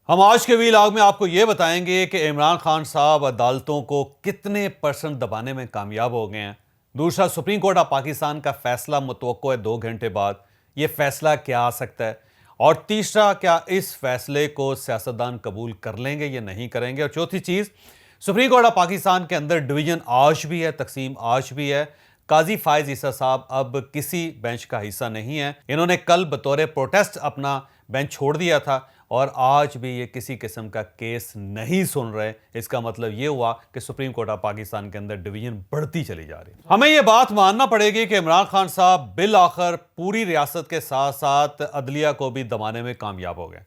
हम आज के वीलॉग में आपको ये बताएंगे कि इमरान खान साहब अदालतों को कितने % दबाने में कामयाब हो गए हैं। दूसरा, सुप्रीम कोर्ट ऑफ पाकिस्तान का फैसला मुतवक्को है 2 घंटे बाद, ये फैसला क्या आ सकता है। और तीसरा, क्या इस फैसले को सियासतदान कबूल कर लेंगे या नहीं करेंगे। और चौथी चीज़, सुप्रीम कोर्ट ऑफ पाकिस्तान के अंदर डिवीजन आज भी है, तकसीम आज भी है। काजी फायज ईसा साहब अब किसी बेंच का हिस्सा नहीं है। इन्होंने कल बतौर प्रोटेस्ट अपना बेंच छोड़ दिया था और आज भी ये किसी किस्म का केस नहीं सुन रहे। इसका मतलब ये हुआ कि सुप्रीम कोर्ट ऑफ पाकिस्तान के अंदर डिवीजन बढ़ती चली जा रही है। हमें ये बात मानना पड़ेगी कि इमरान खान साहब बिल आखिर पूरी रियासत के साथ साथ अदलिया को भी दबाने में कामयाब हो गए।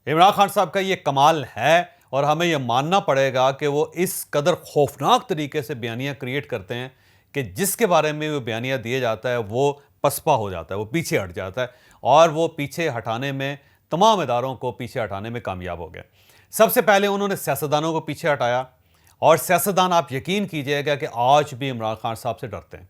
इमरान खान साहब का ये कमाल है और हमें यह मानना पड़ेगा कि वो इस कदर खौफनाक तरीके से बयानियां क्रिएट करते हैं कि जिसके बारे में वो बयानियां दिए जाता है वो पसपा हो जाता है, वो पीछे हट जाता है और वो पीछे हटाने में, तमाम इदारों को पीछे हटाने में कामयाब हो गए। सबसे पहले उन्होंने सियासतदानों को पीछे हटाया और सियासतदान, आप यकीन कीजिएगा कि आज भी इमरान खान साहब से डरते हैं।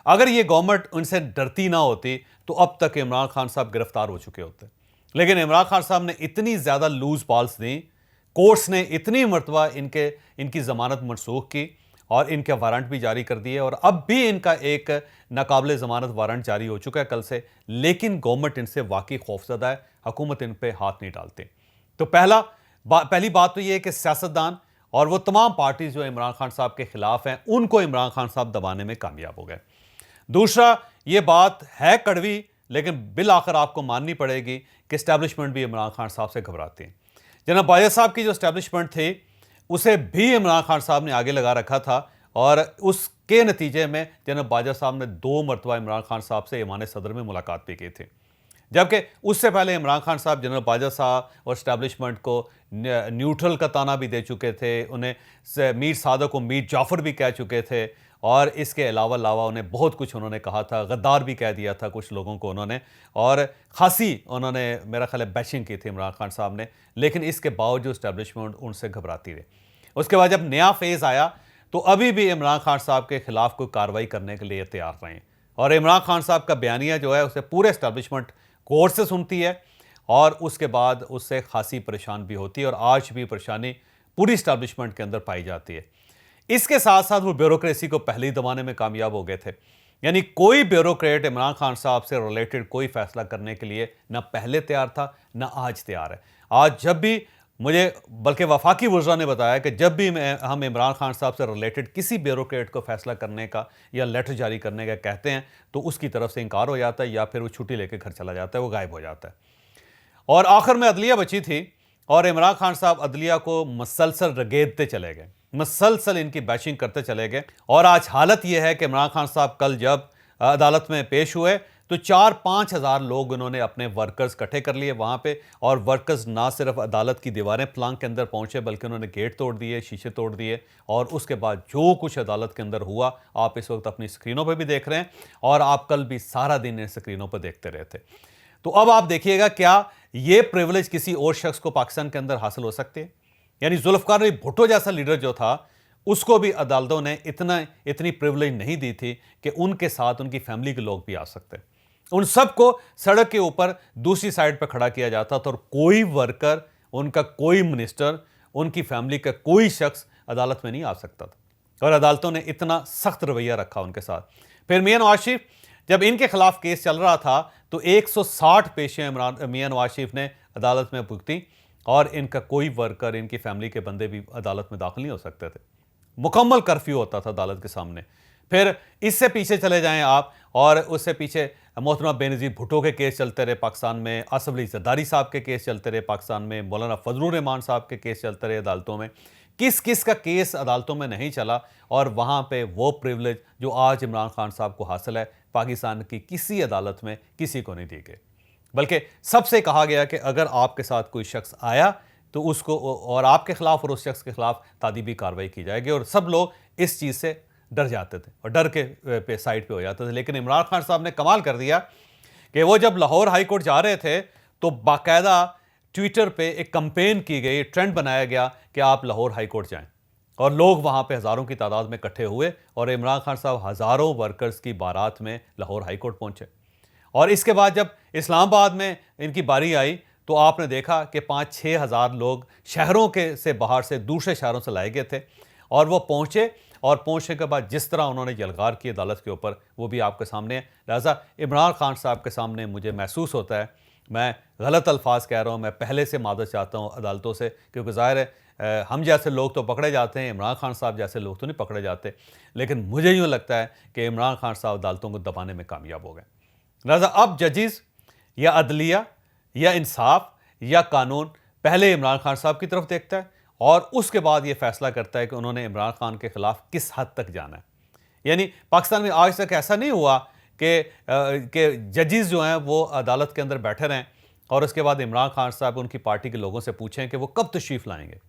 अगर ये गवर्नमेंट उनसे डरती ना होती तो अब तक इमरान खान साहब गिरफ्तार हो चुके होते। लेकिन इमरान खान साहब ने इतनी ज़्यादा लूज बॉल्स दी, कोर्ट्स ने इतनी मरतबा इनकी ज़मानत मनसूख की और इनके वारंट भी जारी कर दिए और अब भी इनका एक नाकाबिले ज़मानत वारंट जारी हो चुका है कल से। लेकिन गवर्नमेंट इनसे वाकई खौफजदा है, हुकूमत इन पे हाथ नहीं डालती। तो पहली बात तो ये है कि सियासतदान और वो तमाम पार्टी जो इमरान खान साहब के खिलाफ हैं, उनको इमरान खान साहब दबाने में कामयाब हो गए। दूसरा, ये बात है कड़वी लेकिन बिल आखिर आपको माननी पड़ेगी कि इस्टेब्लिशमेंट भी इमरान खान साहब से घबराती है। जनाब बाजवा साहब की जो इस्टेब्लिशमेंट थी उसे भी इमरान खान साहब ने आगे लगा रखा था और उसके नतीजे में जनाब बाजवा साहब ने 2 मरतबा इमरान खान साहब से ईमान सदर में मुलाकात भी की थी। जबकि उससे पहले इमरान खान साहब जनरल बाजवा साहब और इस्टेब्लिशमेंट को न्यूट्रल का ताना भी दे चुके थे। उन्हें मीर सादक को मीर जाफ़र भी कह चुके थे और इसके अलावा उन्हें बहुत कुछ उन्होंने कहा था, गद्दार भी कह दिया था कुछ लोगों को उन्होंने, और खासी उन्होंने मेरा ख्याल है बैशिंग की थी इमरान खान साहब ने। लेकिन इसके बावजूद इस्टेब्लिशमेंट उनसे घबराती रही। उसके बाद जब नया फेज़ आया तो अभी भी इमरान खान साहब के खिलाफ कोई कार्रवाई करने के लिए तैयार रहे और इमरान खान साहब का बयानिया जो है उसे पूरे इस्टेब्लिशमेंट गौर से सुनती है और उसके बाद उससे खासी परेशान भी होती है और आज भी परेशानी पूरी इस्टेब्लिशमेंट के अंदर पाई जाती है। इसके साथ साथ वो ब्यूरोक्रेसी को पहले ही दबाने में कामयाब हो गए थे। यानी कोई ब्यूरोक्रेट इमरान खान साहब से रिलेटेड कोई फैसला करने के लिए ना पहले तैयार था ना आज तैयार है। आज जब भी मुझे, बल्कि वफाकी वज़रा ने बताया कि जब भी हम इमरान खान साहब से रिलेटेड किसी ब्यूरोक्रेट को फैसला करने का या लेटर जारी करने का कहते हैं तो उसकी तरफ से इनकार हो जाता है या फिर वो छुट्टी लेकर घर चला जाता है, वो गायब हो जाता है। और आखिर में अदलिया बची थी और इमरान खान साहब अदलिया को मसलसल रगेदते चले गए, मसलसल इनकी बैशिंग करते चले गए। और आज हालत यह है कि इमरान खान साहब कल जब अदालत में पेश हुए तो 4-5 हज़ार लोग उन्होंने अपने वर्कर्स इकट्ठे कर लिए वहाँ पे। और वर्कर्स ना सिर्फ अदालत की दीवारें फलांग के अंदर पहुँचे बल्कि उन्होंने गेट तोड़ दिए, शीशे तोड़ दिए और उसके बाद जो कुछ अदालत के अंदर हुआ आप इस वक्त अपनी स्क्रीनों पर भी देख रहे हैं और आप कल भी सारा दिन इन स्क्रीनों पर देखते रहे थे। तो अब आप देखिएगा क्या ये प्रिविलेज किसी और शख्स को पाकिस्तान के अंदर हासिल हो सकते हैं। यानी जुल्फ़िकार अली भुट्टो जैसा लीडर जो था उसको भी अदालतों ने इतनी प्रिविलेज नहीं दी थी कि उनके साथ उनकी फैमिली के लोग भी आ सकते। उन सबको सड़क के ऊपर दूसरी साइड पर खड़ा किया जाता था और कोई वर्कर, उनका कोई मिनिस्टर, उनकी फैमिली का कोई शख्स अदालत में नहीं आ सकता था और अदालतों ने इतना सख्त रवैया रखा उनके साथ। फिर मियां नवाज शरीफ, जब इनके खिलाफ केस चल रहा था तो 160 पेशियां मियां नवाज शरीफ ने अदालत में भुगती और इनका कोई वर्कर, इनकी फैमिली के बंदे भी अदालत में दाखिल नहीं हो सकते थे। मुकम्मल कर्फ्यू होता था अदालत के सामने। फिर इससे पीछे चले जाएं आप और उससे पीछे मोहतरमा बेनज़ीर भुट्टो के केस चलते रहे पाकिस्तान में, आसफ अली ज़रदारी साहब के केस चलते रहे पाकिस्तान में, मौलाना फजलुर रहमान साहब के केस चलते रहे अदालतों में। किस किस का केस अदालतों में नहीं चला और वहाँ पे वो प्रिविलेज जो आज इमरान खान साहब को हासिल है पाकिस्तान की किसी अदालत में किसी को नहीं दी गई। बल्कि सबसे कहा गया कि अगर आपके साथ कोई शख्स आया तो उसको और आपके खिलाफ और उस शख्स के खिलाफ तादीबी कार्रवाई की जाएगी और सब लोग इस चीज़ से डर जाते थे और डर के साइड पे हो जाते थे। लेकिन इमरान खान साहब ने कमाल कर दिया कि वो जब लाहौर हाई कोर्ट जा रहे थे तो बाकायदा ट्विटर पे एक कंपेन की गई, ट्रेंड बनाया गया कि आप लाहौर हाई कोर्ट जाएं और लोग वहाँ पे हज़ारों की तादाद में इकट्ठे हुए और इमरान खान साहब हज़ारों वर्कर्स की बारात में लाहौर हाई कोर्ट पहुँचे। और इसके बाद जब इस्लामाबाद में इनकी बारी आई तो आपने देखा कि 5-6 हज़ार लोग शहरों के से बाहर से दूसरे शहरों से लाए गए थे और वो पहुंचे, और पहुंचने के बाद जिस तरह उन्होंने यलगार की अदालत के ऊपर, वो भी आपके सामने है। लिहाजा इमरान खान साहब के सामने मुझे महसूस होता है, मैं गलत अल्फाज कह रहा हूँ, मैं पहले से मादत चाहता हूँ अदालतों से, क्योंकि ज़ाहिर है हम जैसे लोग तो पकड़े जाते हैं, इमरान खान साहब जैसे लोग तो नहीं पकड़े जाते। लेकिन मुझे यूँ लगता है कि इमरान खान साहब अदालतों को दबाने में कामयाब हो गए। लिहाजा अब जजेस या अदलिया या इंसाफ या कानून पहले इमरान खान साहब की तरफ देखता है और उसके बाद ये फैसला करता है कि उन्होंने इमरान खान के खिलाफ किस हद तक जाना है। यानी पाकिस्तान में आज तक ऐसा नहीं हुआ कि जजेस जो हैं वो अदालत के अंदर बैठे रहें और उसके बाद इमरान खान साहब उनकी पार्टी के लोगों से पूछें कि वो कब तशरीफ़ लाएंगे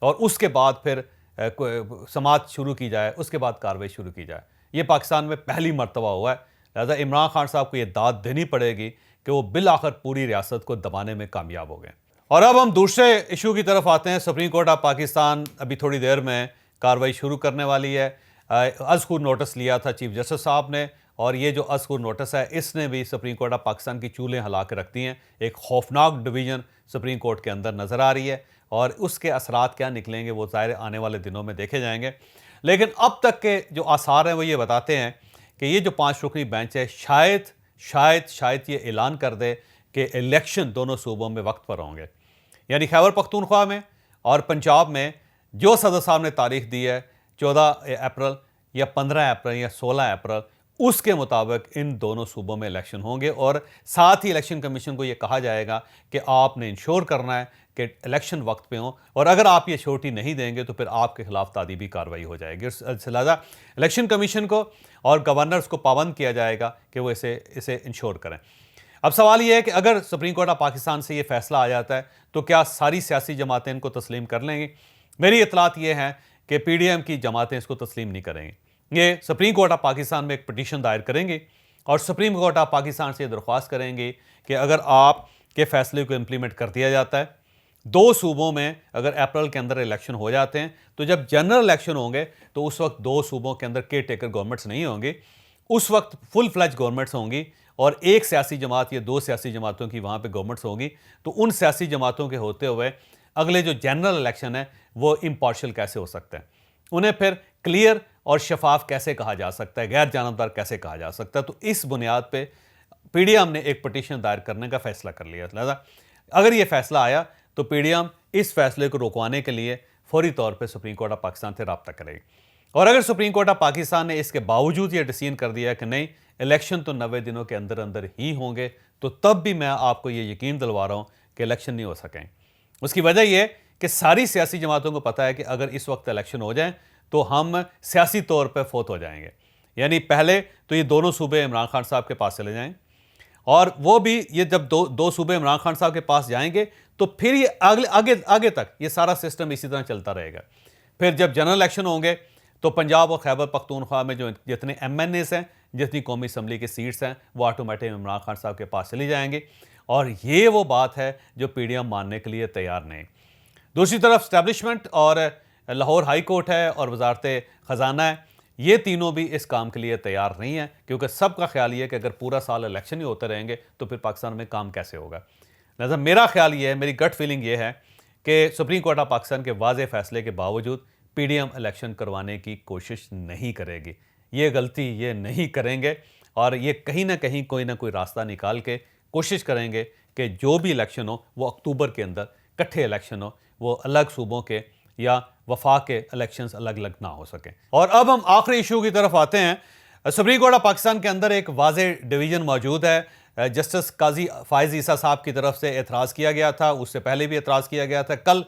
और उसके बाद फिर समाअत शुरू की जाए, उसके बाद कार्रवाई शुरू की जाए। ये पाकिस्तान में पहली मरतबा हुआ है। लिहाजा इमरान खान साहब को ये दाद देनी पड़ेगी कि वो बिल आखिर पूरी रियासत को दबाने में कामयाब हो गए। और अब हम दूसरे इशू की तरफ आते हैं। सुप्रीम कोर्ट ऑफ पाकिस्तान अभी थोड़ी देर में कार्रवाई शुरू करने वाली है। अज़खुर नोटिस लिया था चीफ जस्टिस साहब ने, और ये जो अज़खुर नोटिस है इसने भी सुप्रीम कोर्ट ऑफ पाकिस्तान की चूल्हें हिला के रख दी हैं। एक खौफनाक डिवीज़न सुप्रीम कोर्ट के अंदर नज़र आ रही है और उसके असरात क्या निकलेंगे वो ज़ाहिर आने वाले दिनों में देखे जाएंगे। लेकिन अब तक के जो आसार हैं वो ये बताते हैं कि ये जो 5 रुकनी बेंच है शायद ये ऐलान कर दे कि इलेक्शन दोनों सूबों में वक्त पर होंगे। यानी खैबर पख्तूनख्वा में और पंजाब में जो सदर साहब ने तारीख दी है 14 अप्रैल या 15 अप्रैल या 16 अप्रैल, उसके मुताबिक इन दोनों सूबों में इलेक्शन होंगे और साथ ही इलेक्शन कमीशन को यह कहा जाएगा कि आपने इंश्योर करना है कि इलेक्शन वक्त पे हो, और अगर आप ये श्योरिटी नहीं देंगे तो फिर आपके खिलाफ तादीबी कार्रवाई हो जाएगी। लिहाजा इलेक्शन कमीशन को और गवर्नर्स को पाबंद किया जाएगा कि वो इसे इंश्योर करें। अब सवाल ये है कि अगर सुप्रीम कोर्ट ऑफ पाकिस्तान से ये फैसला आ जाता है तो क्या सारी सियासी जमातें इनको तस्लीम कर लेंगी? मेरी इतलात ये है कि पीडीएम की जमातें इसको तस्लीम नहीं करेंगी। ये सुप्रीम कोर्ट ऑफ पाकिस्तान में एक पिटीशन दायर करेंगे और सुप्रीम कोर्ट ऑफ पाकिस्तान से दरख्वास्त करेंगे कि अगर आपके फैसले को इम्प्लीमेंट कर दिया जाता है, 2 सूबों में अगर अप्रैल के अंदर इलेक्शन हो जाते हैं, तो जब जनरल इलेक्शन होंगे तो उस वक्त 2 सूबों के अंदर केयर टेकर गवर्नमेंट्स नहीं होंगी, उस वक्त फुल फ्लैज गवर्नमेंट्स होंगी और एक सियासी जमात या 2 सियासी जमातों की वहाँ पे गवर्नमेंट्स होगी। तो उन सियासी जमातों के होते हुए अगले जो जनरल इलेक्शन है वो इम्पार्शियल कैसे हो सकता है, उन्हें फिर क्लियर और शफाफ कैसे कहा जा सकता है, गैर जानबदार कैसे कहा जा सकता है। तो इस बुनियाद पे पीडीएम ने एक पिटीशन दायर करने का फैसला कर लिया। लिहाजा अगर ये फैसला आया तो पीडीएम इस फैसले को रुकवाने के लिए फौरी तौर पे सुप्रीम कोर्ट ऑफ पाकिस्तान से रब्ता करेगी। और अगर सुप्रीम कोर्ट ऑफ पाकिस्तान ने इसके बावजूद ये डिसीजन कर दिया कि नहीं, इलेक्शन तो 90 दिनों के अंदर अंदर ही होंगे, तो तब भी मैं आपको ये यकीन दिलवा रहा हूँ कि इलेक्शन नहीं हो सकें। उसकी वजह यह कि सारी सियासी जमातों को पता है कि अगर इस वक्त इलेक्शन हो जाए तो हम सियासी तौर पर फोत हो जाएंगे। यानी पहले तो ये दोनों सूबे इमरान खान साहब के पास चले जाएं, और वो भी ये जब दो सूबे इमरान खान साहब के पास जाएंगे तो फिर ये आगे तक ये सारा सिस्टम इसी तरह चलता रहेगा। फिर जब जनरल इलेक्शन होंगे तो पंजाब और खैबर पख्तूनख्वा में जो जितने MNAs हैं, जितनी कौमी असम्बली की सीट्स हैं, वो ऑटोमेटिक इमरान खान साहब के पास चली जाएंगे। और ये वो बात है जो पीडीएम मानने के लिए तैयार नहीं। दूसरी तरफ स्टैब्लिशमेंट और लाहौर हाई कोर्ट है और वजारत ख़जाना है, ये तीनों भी इस काम के लिए तैयार नहीं है, क्योंकि सबका ख्याल ये है कि अगर पूरा साल इलेक्शन ही होते रहेंगे तो फिर पाकिस्तान में काम कैसे होगा। लिहाजा मेरा ख्याल ये है, मेरी गट फीलिंग ये है कि सुप्रीम कोर्ट ऑफ पाकिस्तान के वाज़ेह फैसले के बावजूद पीडीएम इलेक्शन करवाने की कोशिश नहीं करेगी। ये गलती ये नहीं करेंगे और ये कहीं ना कहीं कोई ना कोई रास्ता निकाल के कोशिश करेंगे कि जो भी इलेक्शन हो वो अक्टूबर के अंदर इकट्ठे इलेक्शन हो, वो अलग सूबों के या वफाक के इलेक्शंस अलग अलग ना हो सकें। और अब हम आखिरी इशू की तरफ आते हैं। सुप्रीम कोर्ट ऑफ पाकिस्तान के अंदर एक वाज़ेह डिवीज़न मौजूद है। जस्टिस काजी फ़ाइज़ ईसा साहब की तरफ से एतराज़ किया गया था, उससे पहले भी एतराज़ किया गया था। कल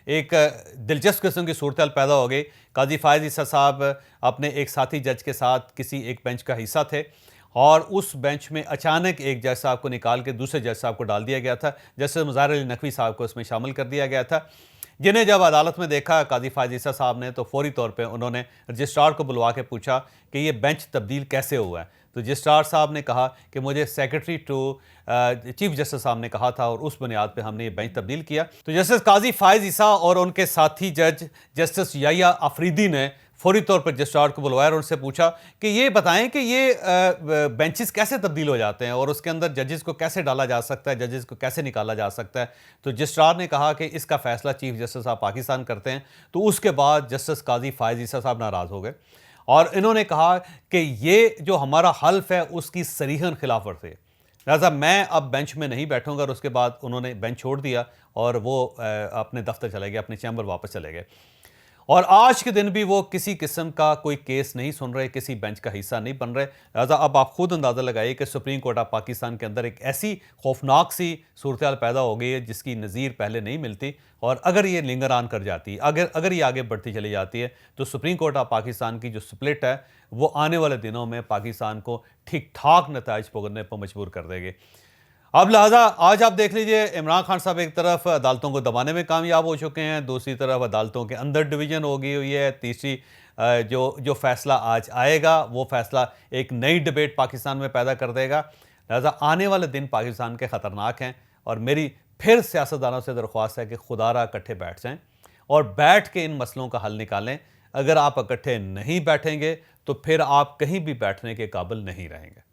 एक दिलचस्प किस्म की सूरत पैदा हो गई। काजी फ़ाइज़ ईसा साहब अपने एक साथी जज के साथ किसी एक बेंच का हिस्सा थे और उस बेंच में अचानक एक जज साहब को निकाल के दूसरे जज साहब को डाल दिया गया था। जस्टिस मुज़ाहिर अली नकवी साहब को इसमें शामिल कर दिया गया था, जिन्हें जब अदालत में देखा काजी फ़ाइज़ ईसा साहब ने, तो फौरी तौर पे उन्होंने रजिस्ट्रार को बुलवा के पूछा कि ये बेंच तब्दील कैसे हुआ है। तो रजिस्ट्रार साहब ने कहा कि मुझे सेक्रेटरी टू चीफ जस्टिस साहब ने कहा था और उस बुनियाद पे हमने ये बेंच तब्दील किया। तो जस्टिस काजी फ़ाइज़ ईसा और उनके साथी जज जस्टिस याहिया अफरीदी ने फौरी तौर पर रजिस्ट्रार को बुलवाया और उनसे पूछा कि ये बताएं कि ये बेंचेस कैसे तब्दील हो जाते हैं और उसके अंदर जजेस को कैसे डाला जा सकता है, जजेस को कैसे निकाला जा सकता है। तो रजिस्ट्रार ने कहा कि इसका फैसला चीफ जस्टिस साहब पाकिस्तान करते हैं। तो उसके बाद जस्टिस काजी फायज ईसा साहब नाराज़ हो गए और इन्होंने कहा कि ये जो हमारा हल्फ है उसकी सरीहन खिलाफ वर्जी है, लिहाजा मैं अब बेंच में नहीं बैठूंगा। और उसके बाद उन्होंने बेंच छोड़ दिया और वो अपने दफ्तर चले गए, अपने चैम्बर वापस चले गए। और आज के दिन भी वो किसी किस्म का कोई केस नहीं सुन रहे, किसी बेंच का हिस्सा नहीं बन रहे। लिहाजा अब आप खुद अंदाज़ा लगाइए कि सुप्रीम कोर्ट ऑफ पाकिस्तान के अंदर एक ऐसी खौफनाक सी सूरत पैदा हो गई है जिसकी नज़ीर पहले नहीं मिलती। और अगर ये लिंगर ऑन कर जाती है, अगर ये आगे बढ़ती चली जाती है, तो सुप्रीम कोर्ट ऑफ पाकिस्तान की जो स्प्लिट है वो आने वाले दिनों में पाकिस्तान को ठीक ठाक नताइज भुगतने पर मजबूर कर देगी। अब लिहाजा आज आप देख लीजिए, इमरान खान साहब एक तरफ अदालतों को दबाने में कामयाब हो चुके हैं, दूसरी तरफ अदालतों के अंदर डिवीजन हो गई हुई है, तीसरी जो फैसला आज आएगा वो फैसला एक नई डिबेट पाकिस्तान में पैदा कर देगा। लिहाजा आने वाले दिन पाकिस्तान के ख़तरनाक हैं और मेरी फिर सियासतदानों से दरख्वास्त है कि खुदारा इकट्ठे बैठ जाएं और बैठ के इन मसलों का हल निकालें। अगर आप इकट्ठे नहीं बैठेंगे तो फिर आप कहीं भी बैठने के काबिल नहीं रहेंगे।